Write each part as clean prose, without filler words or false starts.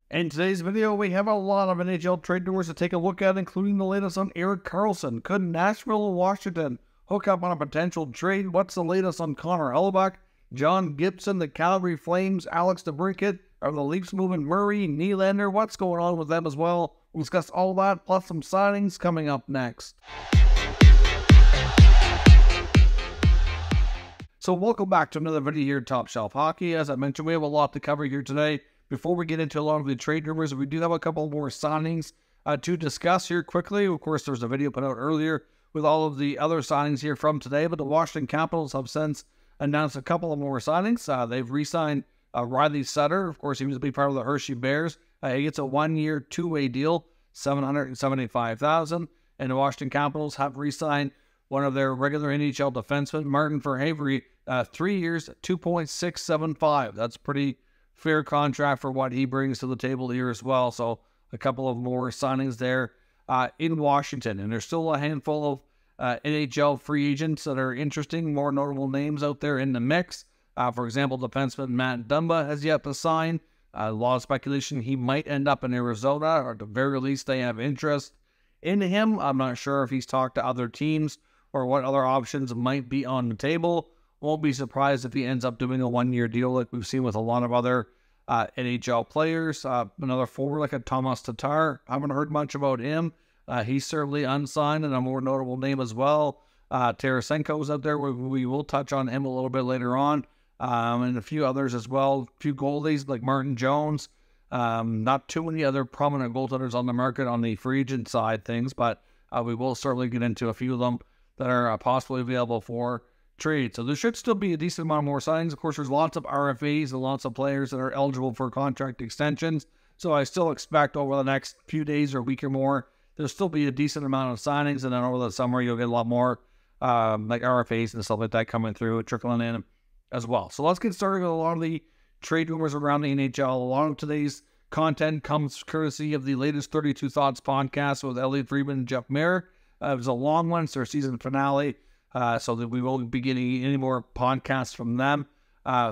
In today's video, we have a lot of NHL trade rumors to take a look at, including the latest on Erik Karlsson. Could Nashville and Washington hook up on a potential trade? What's the latest on Hellbuyck, John Gibson, the Calgary Flames, Alex Debrincat? Are the Leafs moving Murray, Nylander? What's going on with them as well? We'll discuss all that, plus some signings coming up next. So welcome back to another video here at Top Shelf Hockey. As I mentioned, we have a lot to cover here today. Before we get into a lot of the trade rumors, we do have a couple more signings to discuss here quickly. Of course, there's a video put out earlier with all of the other signings here from today, but the Washington Capitals have since announced a couple of more signings. They've re-signed Riley Sutter. Of course, he was to be part of the Hershey Bears. He gets a one-year, two-way deal, $775,000. And the Washington Capitals have re-signed one of their regular NHL defensemen, Martin Verhaeghe, 3 years, $2.675. That's pretty fair contract for what he brings to the table here as well. So a couple of more signings there in Washington. And there's still a handful of NHL free agents that are interesting, more notable names out there in the mix. For example, defenseman Matt Dumba has yet to sign. A lot of speculation he might end up in Arizona, or at the very least they have interest in him. I'm not sure if he's talked to other teams or what other options might be on the table. Won't be surprised if he ends up doing a one-year deal like we've seen with a lot of other NHL players. Another forward like a Thomas Tatar. Haven't heard much about him. He's certainly unsigned and a more notable name as well. Tarasenko's out there. We will touch on him a little bit later on. And a few others as well. A few goalies like Martin Jones. Not too many other prominent goaltenders on the market on the free agent side things, but we will certainly get into a few of them that are possibly available for trade. So there should still be a decent amount more signings. Of course, there's lots of RFAs and lots of players that are eligible for contract extensions. So I still expect over the next few days or week or more, there'll still be a decent amount of signings. And then over the summer, you'll get a lot more like RFAs and stuff like that coming through, trickling in as well. So let's get started with a lot of the trade rumors around the NHL. A lot of today's content comes courtesy of the latest 32 Thoughts podcast with Elliotte Friedman and Jeff Merrick. It was a long one. It's their season finale. So that we won't be getting any more podcasts from them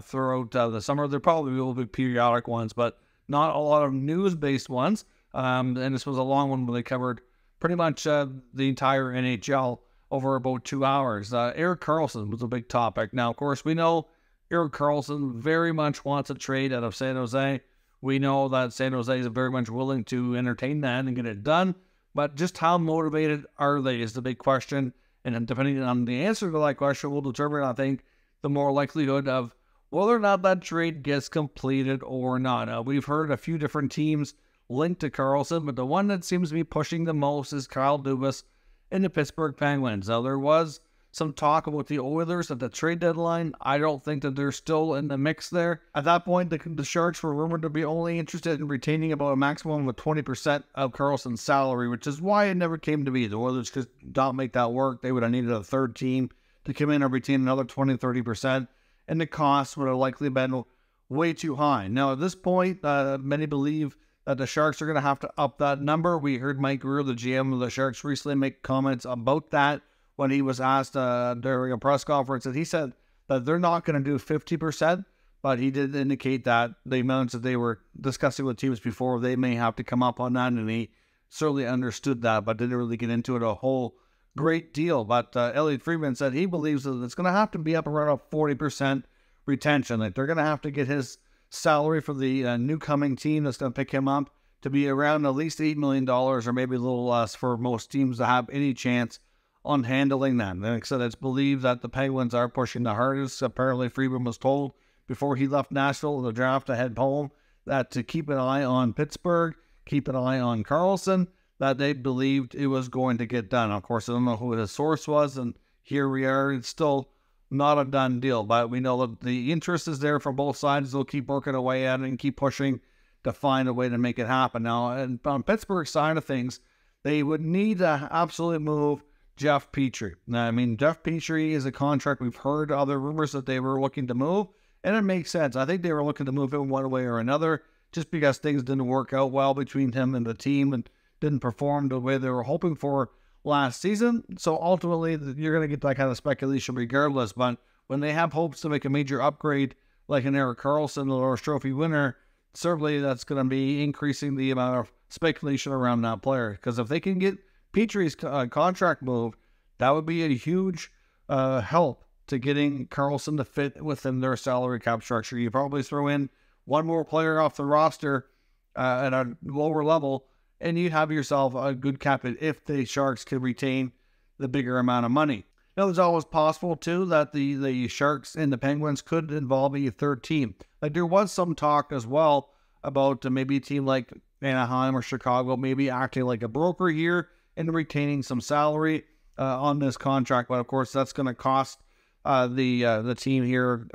throughout the summer. There probably will be periodic ones, but not a lot of news-based ones. And this was a long one where they covered pretty much the entire NHL over about 2 hours. Erik Karlsson was a big topic. Now, of course, we know Erik Karlsson very much wants a trade out of San Jose. We know that San Jose is very much willing to entertain that and get it done. But just how motivated are they is the big question. And depending on the answer to that question will determine, I think, the more likelihood of whether or not that trade gets completed or not. We've heard a few different teams linked to Karlsson, but the one that seems to be pushing the most is Kyle Dubas and the Pittsburgh Penguins. Now, there was some talk about the Oilers at the trade deadline. I don't think that they're still in the mix there. At that point, the Sharks were rumored to be only interested in retaining about a maximum of 20% of Karlsson's salary, which is why it never came to be. The Oilers could not make that work. They would have needed a third team to come in and retain another 20-30%, and the cost would have likely been way too high. Now, at this point, many believe that the Sharks are going to have to up that number. We heard Mike Grier, the GM of the Sharks, recently make comments about that when he was asked during a press conference, and he said that they're not going to do 50%, but he did indicate that the amounts that they were discussing with teams before, they may have to come up on that, and he certainly understood that, but didn't really get into it a whole great deal. But Elliotte Friedman said he believes that it's going to have to be up around a 40% retention. Like they're going to have to get his salary for the new coming team that's going to pick him up to be around at least $8 million or maybe a little less for most teams to have any chance on handling that. And like I said, it's believed that the Penguins are pushing the hardest. Apparently, Friedman was told before he left Nashville in the draft to head home that to keep an eye on Pittsburgh, keep an eye on Karlsson, that they believed it was going to get done. Of course, I don't know who his source was, and here we are. It's still not a done deal, but we know that the interest is there from both sides. They'll keep working away at it and keep pushing to find a way to make it happen. Now, and on Pittsburgh's side of things, they would need to absolutely move Jeff Petrie. Now, I mean, Jeff Petrie is a contract. We've heard other rumors that they were looking to move, and it makes sense. I think they were looking to move him one way or another just because things didn't work out well between him and the team and didn't perform the way they were hoping for last season. So ultimately, you're going to get that kind of speculation regardless. But when they have hopes to make a major upgrade like an Erik Karlsson, the Norris Trophy winner, certainly that's going to be increasing the amount of speculation around that player. Because if they can get Petry's contract moved, that would be a huge help to getting Karlsson to fit within their salary cap structure. You probably throw in one more player off the roster at a lower level, and you have yourself a good cap hit if the Sharks can retain the bigger amount of money. Now, there's always possible, too, that the Sharks and the Penguins could involve a third team. Like, there was some talk as well about maybe a team like Anaheim or Chicago maybe acting like a broker here and retaining some salary on this contract. But, of course, that's going to cost the team here,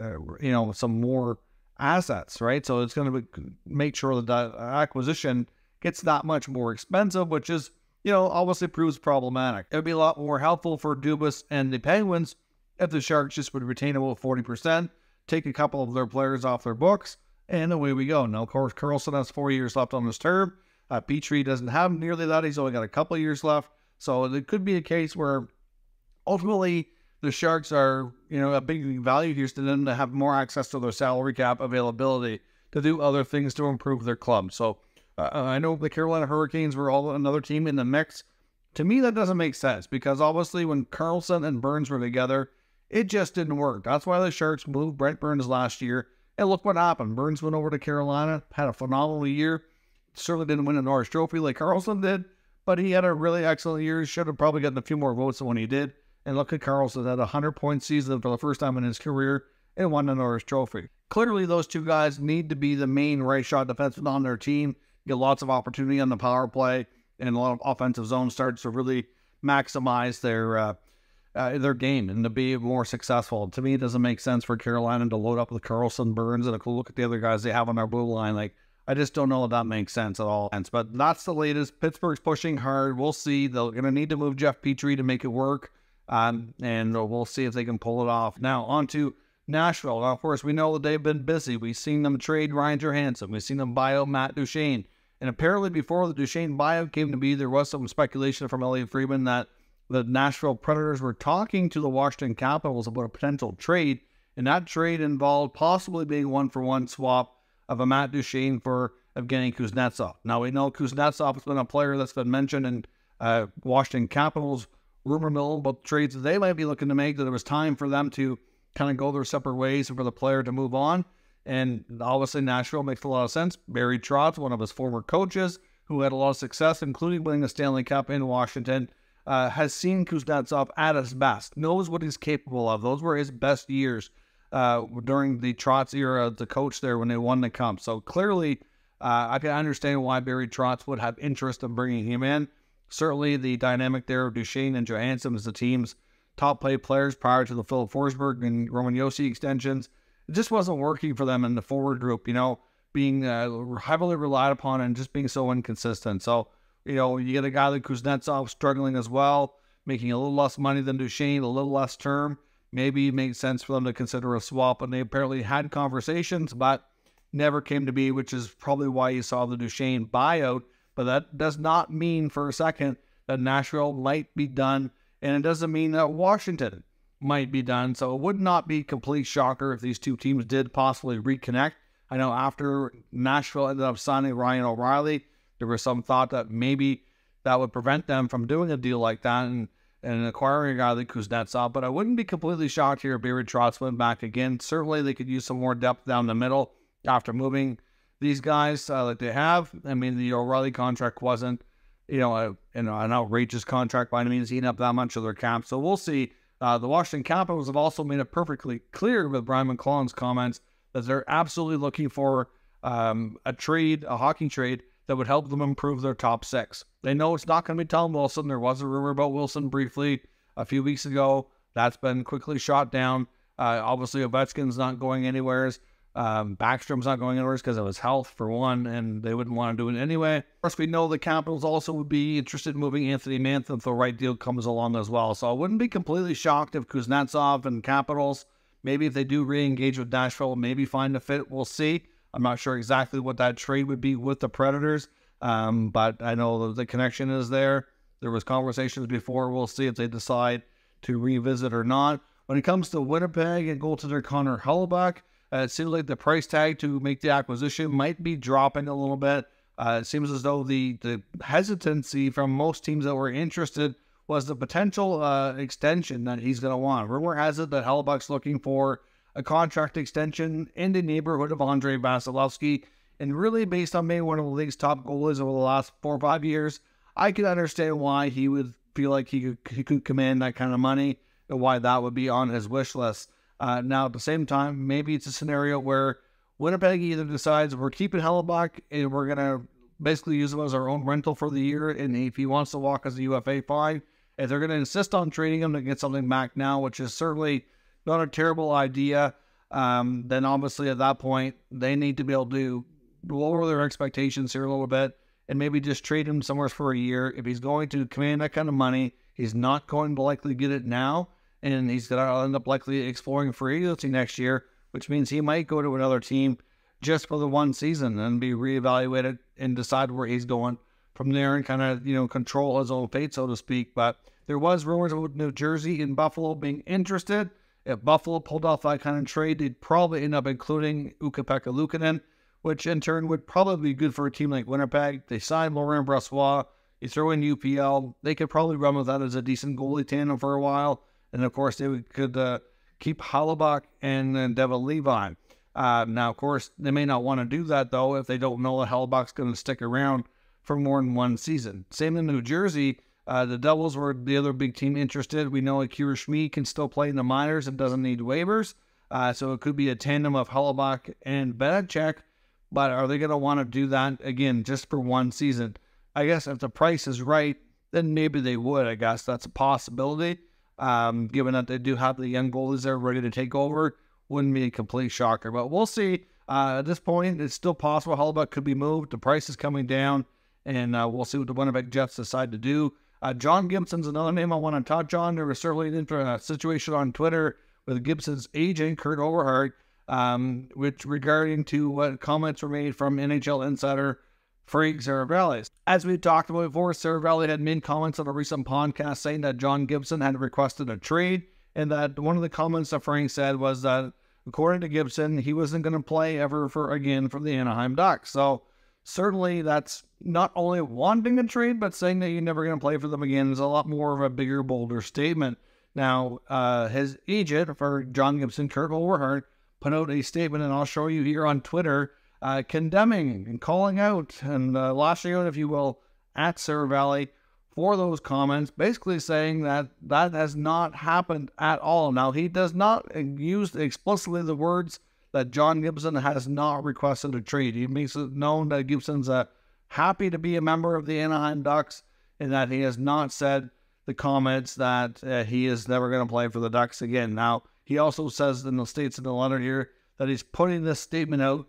some more assets, right? So it's going to make sure that the acquisition gets that much more expensive, which is, obviously proves problematic. It would be a lot more helpful for Dubas and the Penguins if the Sharks just would retain about 40%, take a couple of their players off their books, and away we go. Now, of course, Karlsson has 4 years left on his term. Petry doesn't have nearly that. He's only got a couple of years left. So it could be a case where ultimately the Sharks are, a big value here to them to have more access to their salary cap availability to do other things to improve their club. So I know the Carolina Hurricanes were all another team in the mix. To me, that doesn't make sense because obviously when Karlsson and Burns were together, it just didn't work. That's why the Sharks moved Brent Burns last year. And look what happened. Burns went over to Carolina, had a phenomenal year. Certainly didn't win a Norris Trophy like Karlsson did, but he had a really excellent year. Should have probably gotten a few more votes than when he did. And look at Karlsson, had a 100-point season for the first time in his career and won the Norris Trophy. Clearly, those two guys need to be the main right shot defensemen on their team, get lots of opportunity on the power play, and a lot of offensive zone starts to really maximize their game and to be more successful. To me, it doesn't make sense for Carolina to load up with Karlsson, Burns, and look at the other guys they have on their blue line. Like, I just don't know if that makes sense at all. But that's the latest. Pittsburgh's pushing hard. We'll see. They're going to need to move Jeff Petry to make it work. And we'll see if they can pull it off. Now, on to Nashville. Now, of course, we know that they've been busy. We've seen them trade Ryan Johansson. We've seen them buy out Matt Duchene. And apparently before the Duchene buyout came to be, there was some speculation from Elliot Friedman that the Nashville Predators were talking to the Washington Capitals about a potential trade. And that trade involved possibly being a one-for-one swap of a Matt Duchene for Evgeny Kuznetsov. Now, we know Kuznetsov has been a player that's been mentioned in Washington Capitals rumor mill about trades that they might be looking to make, that it was time for them to kind of go their separate ways and for the player to move on. And obviously Nashville makes a lot of sense. Barry Trotz, one of his former coaches, who had a lot of success, including winning the Stanley Cup in Washington, has seen Kuznetsov at his best, knows what he's capable of. Those were his best years during the Trotz era, the coach there when they won the Cup. So clearly, I can understand why Barry Trotz would have interest in bringing him in. Certainly, the dynamic there of Duchene and Johansson as the team's top paid players prior to the Philip Forsberg and Roman Josi extensions, it just wasn't working for them in the forward group, being heavily relied upon and just being so inconsistent. So, you get a guy like Kuznetsov struggling as well, making a little less money than Duchene, a little less term. Maybe it makes sense for them to consider a swap, and they apparently had conversations, but never came to be, which is probably why you saw the Duchene buyout. But that does not mean for a second that Nashville might be done, and it doesn't mean that Washington might be done. So it would not be a complete shocker if these two teams did possibly reconnect. I know after Nashville ended up signing Ryan O'Reilly, there was some thought that maybe that would prevent them from doing a deal like that and acquiring a guy like Kuznetsov. But I wouldn't be completely shocked here if Barry Trotz went back again. Certainly they could use some more depth down the middle after moving these guys like they have. I mean, the O'Reilly contract wasn't, an outrageous contract by any means, eating up that much of their cap. So we'll see. The Washington Capitals have also made it perfectly clear with Brian McClellan's comments that they're absolutely looking for a hockey trade that would help them improve their top six. They know it's not going to be Tom Wilson. There was a rumor about Wilson briefly a few weeks ago. That's been quickly shot down. Obviously, Ovechkin's not going anywhere. Backstrom's not going anywhere because of his health, for one, and they wouldn't want to do it anyway. Of course, we know the Capitals also would be interested in moving Anthony Mantha if the right deal comes along as well. So I wouldn't be completely shocked if Kuznetsov and Capitals, maybe if they do re-engage with Nashville, maybe find a fit. We'll see. I'm not sure exactly what that trade would be with the Predators, but I know the connection is there. There was conversations before. We'll see if they decide to revisit or not. When it comes to Winnipeg and goaltender Connor Hellbuyck, It seems like the price tag to make the acquisition might be dropping a little bit. It seems as though the hesitancy from most teams that were interested was the potential extension that he's going to want. Rumor has it that Hellbuyck's looking for a contract extension in the neighborhood of Andrei Vasilevskiy. And really, based on being one of the league's top goalies over the last 4 or 5 years, I can understand why he would feel like he could command that kind of money and why that would be on his wish list. Now, at the same time, maybe it's a scenario where Winnipeg either decides we're keeping Hellbuyck and we're going to basically use him as our own rental for the year, and if he wants to walk as a UFA, fine. If they're going to insist on trading him to get something back now, which is certainly not a terrible idea, then obviously at that point, they need to be able to lower their expectations here a little bit and maybe just trade him somewhere for a year. If he's going to command that kind of money, he's not going to likely get it now, and he's going to end up likely exploring free agency next year, which means he might go to another team just for the one season and be reevaluated and decide where he's going from there and kind of, control his own fate, so to speak. But there was rumors about New Jersey and Buffalo being interested. If Buffalo pulled off that kind of trade, they'd probably end up including Ukko-Pekka Luukkonen, which in turn would probably be good for a team like Winnipeg. They signed Laurent Brossoit. You throw in UPL. They could probably run with that as a decent goalie tandem for a while. And, of course, they could keep Hellbuyck and Devin Levi. Now, of course, they may not want to do that, though, if they don't know that Hellbuyck's going to stick around for more than one season. Same in New Jersey. The Devils were the other big team interested. We know Akira Schmid can still play in the minors and doesn't need waivers. So it could be a tandem of Hellbuyck and Beneček. But are they going to want to do that, again, just for one season? I guess if the price is right, then maybe they would. I guess that's a possibility. Given that they do have the young goalies there ready to take over, wouldn't be a complete shocker. But we'll see. At this point, it's still possible Hellbuyck could be moved. The price is coming down, and we'll see what the Winnipeg Jets decide to do. John Gibson's another name I want to touch on. There was certainly a situation on Twitter with Gibson's agent, Kurt Overhart, which regarding to what comments were made from NHL insider Frank Seravalli. As we talked about before, Seravalli had made comments on a recent podcast saying that John Gibson had requested a trade, and that one of the comments that Frank said was that, according to Gibson, he wasn't going to play ever for the Anaheim Ducks. So certainly that's not only wanting a trade, but saying that you're never going to play for them again is a lot more of a bigger, bolder statement. Now, his agent for John Gibson, Kurt Overhart, put out a statement, and I'll show you here on Twitter, condemning and calling out and lashing out, if you will, at Seravalli for those comments, basically saying that that has not happened at all. Now, he does not use explicitly the words that John Gibson has not requested a trade. He makes it known that Gibson's happy to be a member of the Anaheim Ducks, and that he has not said the comments that he is never going to play for the Ducks again. Now, he also says states in the letter here that he's putting this statement out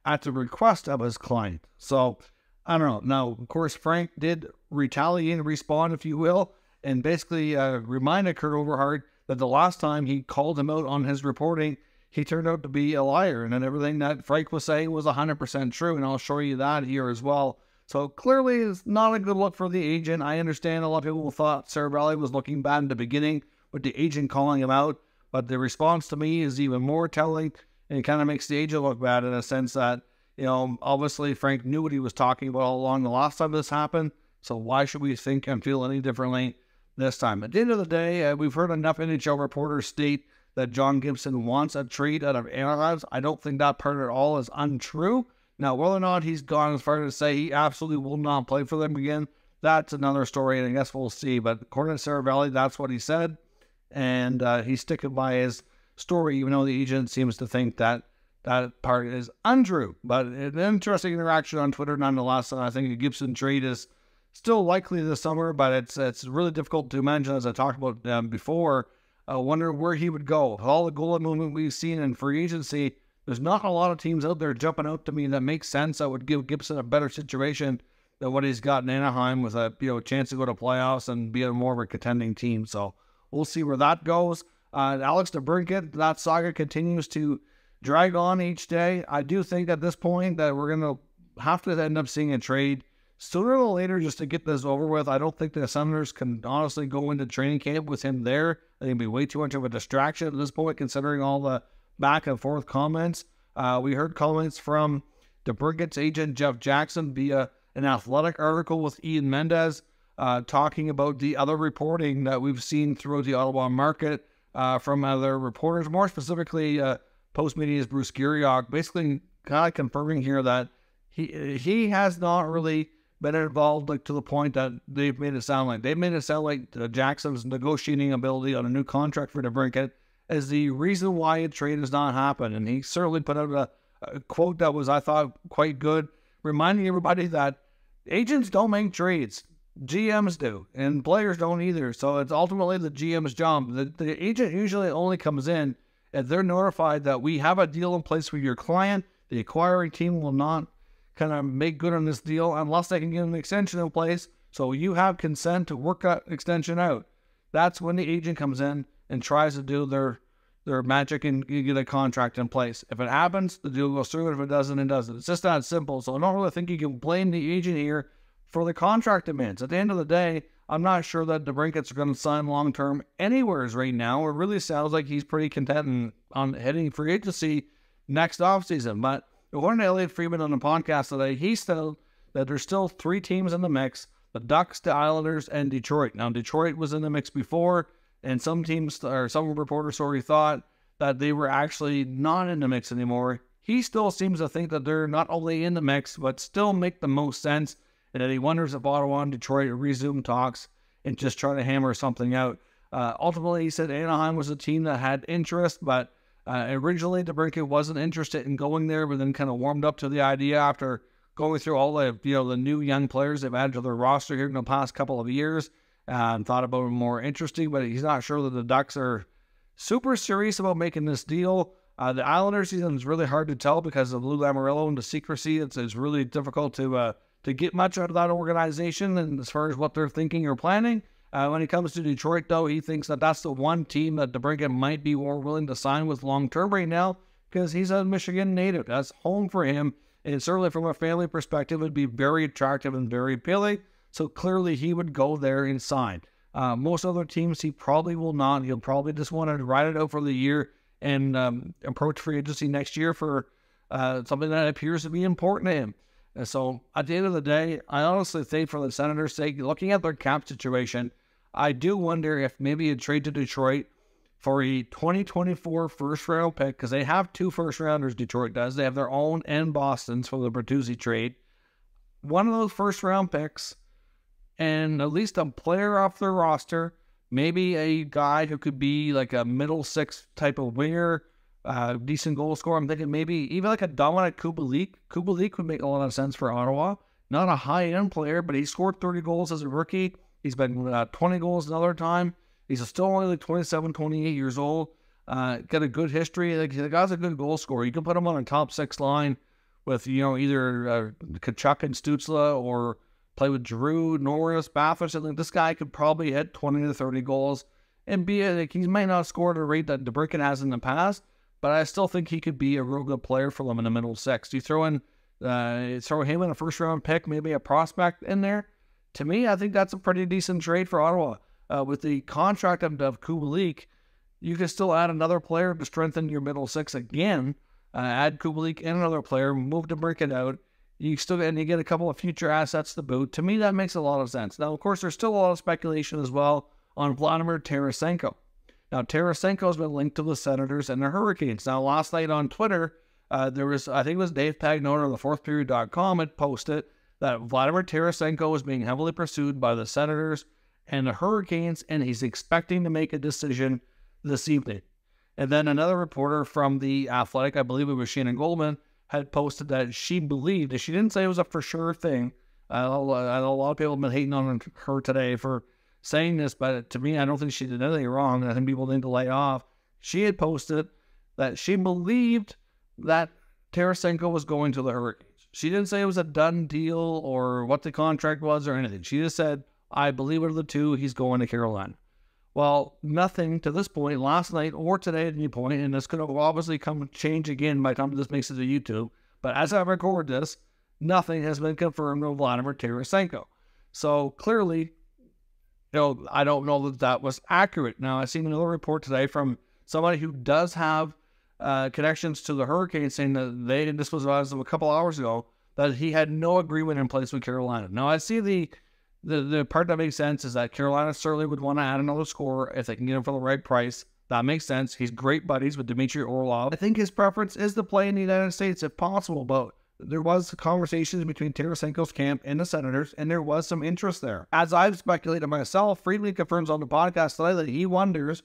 at the request of his client. So, I don't know. Now, of course, Frank did retaliate and respond, if you will, and basically reminded Kurt Overhart that the last time he called him out on his reporting, he turned out to be a liar, and then everything that Frank was saying was 100% true, and I'll show you that here as well. So clearly, it's not a good look for the agent. I understand a lot of people thought Seravalli was looking bad in the beginning with the agent calling him out, but the response to me is even more telling, and it kind of makes the agent look bad in a sense that, obviously Frank knew what he was talking about all along the last time this happened, so why should we think and feel any differently this time? At the end of the day, we've heard enough NHL reporters state that John Gibson wants a trade out of Anaheim. I don't think that part at all is untrue. Now, whether or not he's gone as far as to say he absolutely will not play for them again, that's another story, and I guess we'll see. But according to Seravalli, that's what he said, and he's sticking by his story, even though the agent seems to think that that part is untrue. But an interesting interaction on Twitter nonetheless, and I think a Gibson trade is still likely this summer, but it's really difficult to imagine, as I talked about before. I wonder where he would go. With all the goalie movement we've seen in free agency, there's not a lot of teams out there jumping out to me that makes sense, that would give Gibson a better situation than what he's got in Anaheim, with a chance to go to playoffs and be a more of a contending team. So we'll see where that goes. Alex Debrincat, that saga continues to drag on each day. I do think at this point that we're going to have to end up seeing a trade sooner or later just to get this over with. I don't think the Senators can honestly go into training camp with him there. I think it'd be way too much of a distraction at this point, considering all the back and forth comments. We heard comments from Debrincat's agent, Jeff Jackson, via an Athletic article with Ian Mendez, talking about the other reporting that we've seen throughout the Ottawa market from other reporters, more specifically Postmedia's Bruce Giriok, basically kind of confirming here that he has not really been involved to the point that they've made it sound like. They've made it sound like Jackson's negotiating ability on a new contract for Debrincat is the reason why a trade has not happened. And he certainly put out a quote that was, I thought, quite good, reminding everybody that agents don't make trades. GMs do, and players don't either. So it's ultimately the GM's job. The agent usually only comes in if they're notified that we have a deal in place with your client. The acquiring team will not kind of make good on this deal unless they can get an extension in place. So you have consent to work that extension out. That's when the agent comes in and tries to do their magic and get a contract in place. If it happens, the deal goes through. If it doesn't, it doesn't. It's just that simple. So I don't really think you can blame the agent here for the contract demands. At the end of the day, I'm not sure that Debrincat's going to sign long-term anywheres right now. It really sounds like he's pretty content on heading free agency next offseason. But according to Elliotte Friedman on the podcast today, he said that there's still 3 teams in the mix: the Ducks, the Islanders, and Detroit. Now, Detroit was in the mix before, and some teams, or some reporters, thought that they were actually not in the mix anymore. He still seems to think that they're not only in the mix, but still make the most sense, and that he wonders if Ottawa and Detroit resume talks and just try to hammer something out. Ultimately, he said Anaheim was a team that had interest, but originally Debrincat wasn't interested in going there, but then kind of warmed up to the idea after going through all the the new young players they've added to their roster here in the past couple of years, and thought about it more interesting. But he's not sure that the Ducks are super serious about making this deal. The Islanders season is really hard to tell because of Lou Lamoriello and the secrecy. It's really difficult to get much out of that organization, and as far as what they're thinking or planning. When it comes to Detroit, though, he thinks that that's the one team that Debrincat might be more willing to sign with long-term right now, because he's a Michigan native. That's home for him, and certainly from a family perspective, it would be very attractive and very appealing. So clearly he would go there and sign. Most other teams, he probably will not. He'll probably just want to ride it out for the year and approach free agency next year for something that appears to be important to him. And so at the end of the day, I honestly think for the Senators' sake, looking at their cap situation, I do wonder if maybe a trade to Detroit for a 2024 first-round pick, because they have 2 first-rounders, Detroit does. They have their own and Boston's for the Bertuzzi trade. One of those first-round picks and at least a player off their roster, maybe a guy who could be like a middle 6 type of winger, decent goal scorer. I'm thinking maybe even like a Dominic Kubalik. Kubalik would make a lot of sense for Ottawa. Not a high-end player, but he scored 30 goals as a rookie. He's been 20 goals another time. He's still only like 27, 28 years old. Got a good history. Like, the guy's a good goal scorer. You can put him on a top 6 line with, either Kachuk and Stützle, or play with Drew, Norris, Bathurst. I think this guy could probably hit 20 to 30 goals and be like, he might not score at a rate that Debrincat has in the past, but I still think he could be a real good player for them in the middle 6. You throw him in a first-round pick, maybe a prospect in there. To me, I think that's a pretty decent trade for Ottawa. With the contract of Kubalik, you can still add another player to strengthen your middle 6 again. Add Kubalik and another player, move Debrincat out. You get a couple of future assets to boot. To me, that makes a lot of sense. Now, of course, there's still a lot of speculation as well on Vladimir Tarasenko. Now, Tarasenko's been linked to the Senators and the Hurricanes. Now, last night on Twitter, there was, I think it was Dave Pagnotta of the fourthperiod.com had posted that Vladimir Tarasenko was being heavily pursued by the Senators and the Hurricanes, and he's expecting to make a decision this evening. And then another reporter from The Athletic, I believe it was Shannon Goldman, had posted that she believed, she didn't say it was a for sure thing. I know a lot of people have been hating on her today for saying this, but to me, I don't think she did anything wrong. I think people need to lay off. She had posted that she believed that Tarasenko was going to the Hurricanes. She didn't say it was a done deal or what the contract was or anything. She just said, I believe it of the two, he's going to Carolina. Well, nothing to this point, last night or today at any point, and this could have obviously change again by the time this makes it to YouTube, but as I record this, nothing has been confirmed with Vladimir Tarasenko. So clearly, I don't know that that was accurate. Now, I've seen another report today from somebody who does have connections to the Hurricanes, saying that this was as of a couple hours ago, that he had no agreement in place with Carolina. Now, I see the part that makes sense is that Carolina certainly would want to add another scorer if they can get him for the right price. That makes sense. He's great buddies with Dmitry Orlov. I think his preference is to play in the United States if possible, but there was conversations between Tarasenko's camp and the Senators, and there was some interest there. As I've speculated myself, Friedman confirms on the podcast today that he wonders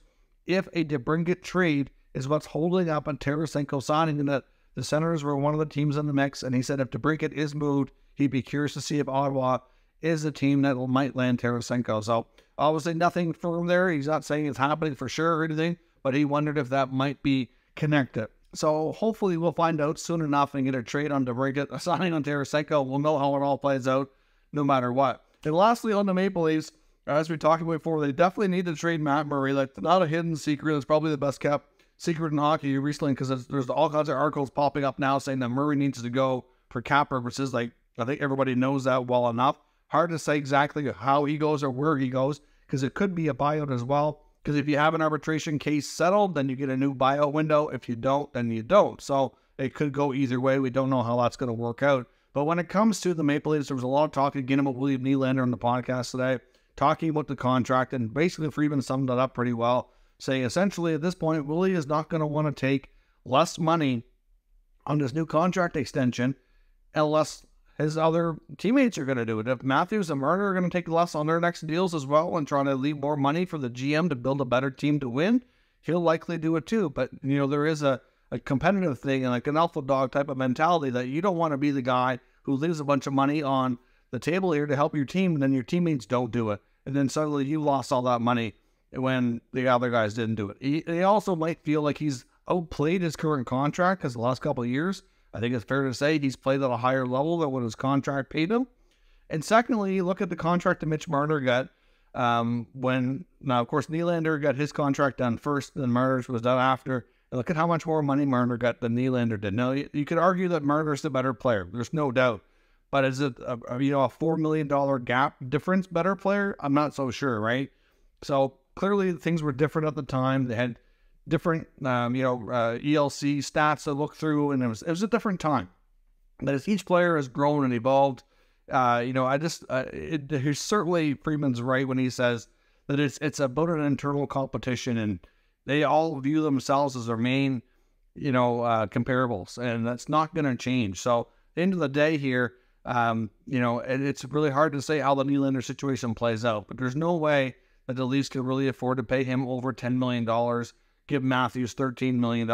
if a Debrincat trade is what's holding up on Tarasenko signing, and that the Senators were one of the teams in the mix, and he said if Debrincat is moved, he'd be curious to see if Ottawa is a team that might land Tarasenko. So obviously nothing firm there. He's not saying it's happening for sure or anything, but he wondered if that might be connected. So hopefully we'll find out soon enough and get a trade on Debrincat, a signing on Tarasenko. We'll know how it all plays out no matter what. And lastly, on the Maple Leafs, as we talked about before, they definitely need to trade Matt Murray. Like, not a hidden secret. It's probably the best kept secret in hockey recently, because there's all kinds of articles popping up now saying that Murray needs to go for cap purposes. Like, I think everybody knows that well enough. Hard to say exactly how he goes or where he goes, because it could be a buyout as well. Because if you have an arbitration case settled, then you get a new buyout window. If you don't, then you don't. So it could go either way. We don't know how that's going to work out. But when it comes to the Maple Leafs, there was a lot of talk again about William Nylander on the podcast today, talking about the contract, and basically Friedman summed it up pretty well, saying essentially at this point, Willie is not going to want to take less money on this new contract extension unless his other teammates are going to do it. If Matthews and Marner are going to take less on their next deals as well and trying to leave more money for the GM to build a better team to win, he'll likely do it too. But, you know, there is a competitive thing and like an alpha dog type of mentality that you don't want to be the guy who leaves a bunch of money on the table here to help your team, and then your teammates don't do it. And then suddenly you lost all that money when the other guys didn't do it. He also might feel like he's outplayed his current contract, because the last couple of years, I think it's fair to say he's played at a higher level than what his contract paid him. And secondly, look at the contract that Mitch Marner got. Now, of course, Nylander got his contract done first, then Marner's was done after. And look at how much more money Marner got than Nylander did. Now, you could argue that Marner's the better player. There's no doubt. But is it a $4 million gap difference better player? I'm not so sure, right? So clearly things were different at the time. They had different, ELC stats to look through, and it was a different time. But as each player has grown and evolved, he's certainly, Friedman's right when he says that it's about an internal competition, and they all view themselves as their main, comparables, and that's not going to change. So at the end of the day here, it's really hard to say how the Nylander situation plays out, but there's no way that the Leafs could really afford to pay him over $10 million, give Matthews $13 million,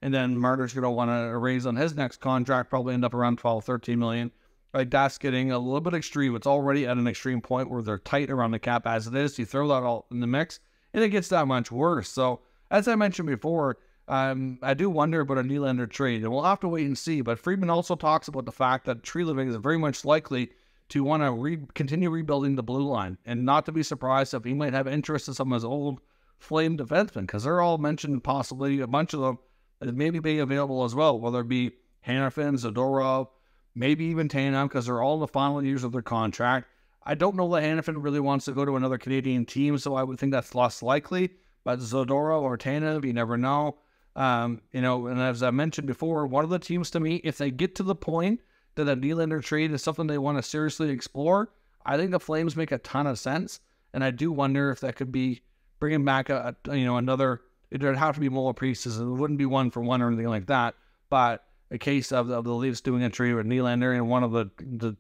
and then Marner's going to want to raise on his next contract, probably end up around $12-13 million. Like, that's getting a little bit extreme. It's already at an extreme point where they're tight around the cap as it is. You throw that all in the mix, and it gets that much worse. So, as I mentioned before, I do wonder about a Nylander trade, and we'll have to wait and see. But Friedman also talks about the fact that Treliving is very much likely to want to continue rebuilding the blue line, and not to be surprised if he might have interest in some of his old Flame defensemen, because they're all mentioned, possibly a bunch of them that maybe being available as well, whether it be Hanifin, Zadorov, maybe even Tanev, because they're all in the final years of their contract. I don't know that Hanifin really wants to go to another Canadian team, so I would think that's less likely. But Zadorov or Tanev, you never know. And as I mentioned before, one of the teams to me, if they get to the point that a Nylander trade is something they want to seriously explore, I think the Flames make a ton of sense. And I do wonder if that could be bringing back another. It would have to be more pieces. It wouldn't be one for one or anything like that. But a case of the Leafs doing a trade with Nylander and one of the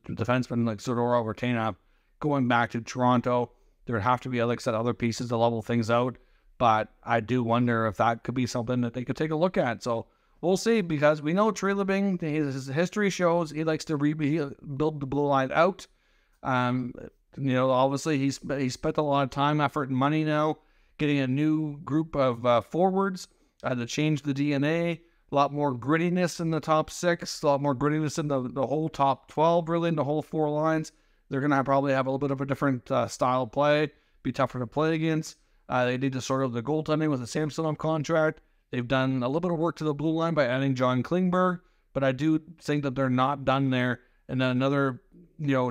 defensemen like Zadorov or Tanev going back to Toronto, there would have to be, like I said, other pieces to level things out. But I do wonder if that could be something that they could take a look at. So we'll see, because we know Treliving, his history shows he likes to build the blue line out. Obviously he's spent a lot of time, effort, and money now getting a new group of forwards to change the DNA. A lot more grittiness in the top six, a lot more grittiness in the whole top 12, really, in the whole four lines. They're going to probably have a little bit of a different style of play, be tougher to play against. They need to sort of the goaltending with the Samsonov contract. They've done a little bit of work to the blue line by adding John Klingberg, but I do think that they're not done there. And then another,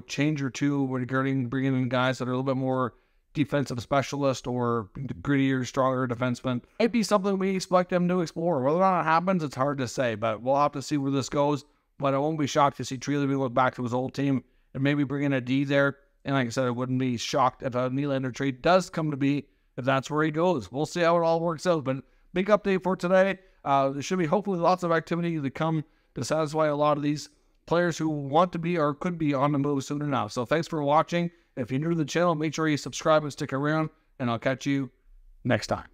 change or two regarding bringing in guys that are a little bit more defensive specialist or grittier, stronger defenseman. It'd be something we expect him to explore. Whether or not it happens, it's hard to say, but we'll have to see where this goes. But I won't be shocked to see Treliving look back to his old team and maybe bring in a D there. And like I said, I wouldn't be shocked if a Nylander trade does come to be, if that's where he goes. We'll see how it all works out. But big update for today. There should be hopefully lots of activity to come to satisfy a lot of these players who want to be or could be on the move soon enough. So thanks for watching. If you're new to the channel, make sure you subscribe and stick around, and I'll catch you next time.